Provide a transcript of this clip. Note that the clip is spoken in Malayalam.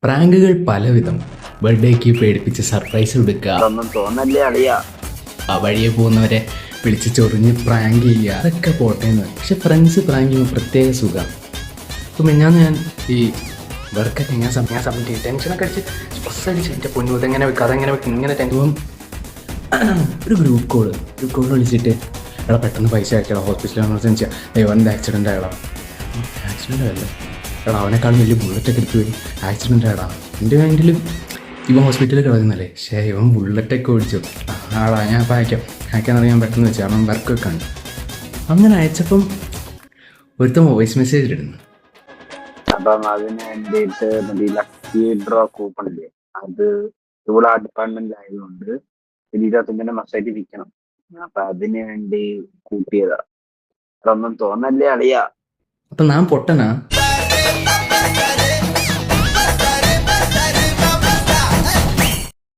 പ്രാങ്കുകൾ പലവിധം. ബർത്ത്ഡേക്ക് പേടിപ്പിച്ച് സർപ്രൈസ് കൊടുക്കുക, അതൊന്നും തോന്നല്ലേ അളിയാ. ആ വഴിയെ പോകുന്നവരെ വിളിച്ച് ചൊറിഞ്ഞ് പ്രാങ്ക് ചെയ്യുക, അതൊക്കെ പോട്ടേന്ന്. പക്ഷെ ഫ്രണ്ട്സ് പ്രാങ്ക് ചെയ്യുമ്പോൾ പ്രത്യേക സുഖമാണ്. അപ്പം ഞാൻ ഈ വർക്കൊക്കെ ഞാൻ സമയത്ത് ടെൻഷനൊക്കെ അടിച്ച് സ്ട്രെസ് അടിച്ച് എൻ്റെ പൊന്നു ഇതെങ്ങനെ വെക്കുക അതെങ്ങനെ വെക്കും ഇങ്ങനെ ടെൻഷൻ. ഒരു ഗ്രൂപ്പ് കോള് വിളിച്ചിട്ട് എടാ പെട്ടെന്ന് പൈസ അയക്കണം, ഹോസ്പിറ്റലിൽ എമർജൻസി ദൈവൻ്റെ ആക്സിഡൻ്റ് ആയടാ. ആക്സിഡൻ്റ് ആയല്ലേ എടാ, അവനേക്കാളും വലിയ ബുള്ളറ്റൊക്കെ എടുത്ത് പോയി ആക്സിഡൻ്റ് ആയടാ. എൻ്റെ മൈൻഡിൽ ഇവൻ ഹോസ്പിറ്റലിൽ കിടക്കുന്നല്ലേ, പക്ഷേ ഇവൻ ബുള്ളറ്റൊക്കെ ഓടിച്ചു. ആടാ ഞാൻ അപ്പോൾ അയക്കാന്ന് ഞാൻ പെട്ടെന്ന് വെച്ചാൽ അവൻ വർക്കൊക്കെ ഉണ്ട്. അങ്ങനെ അയച്ചപ്പം ഒരുത്തം വോയിസ് മെസ്സേജ് ഇടുന്നു. അപ്പം അതിന് വേണ്ടിയിട്ട് മറ്റേ ലക്കി ഡ്രോ കൂപ്പൺ ഇല്ലേ, അത് ഇവിടെ ആ ഡിപ്പാർട്ട്മെന്റിലായതുകൊണ്ട് 25 മസ്റ്റായിട്ട് വിൽക്കണം. അപ്പൊ അതിന് വേണ്ടി കൂട്ടിയതാ. അതൊന്നും തോന്നല്ലേ അളിയാ. അപ്പം ഞാൻ പൊട്ടനാ.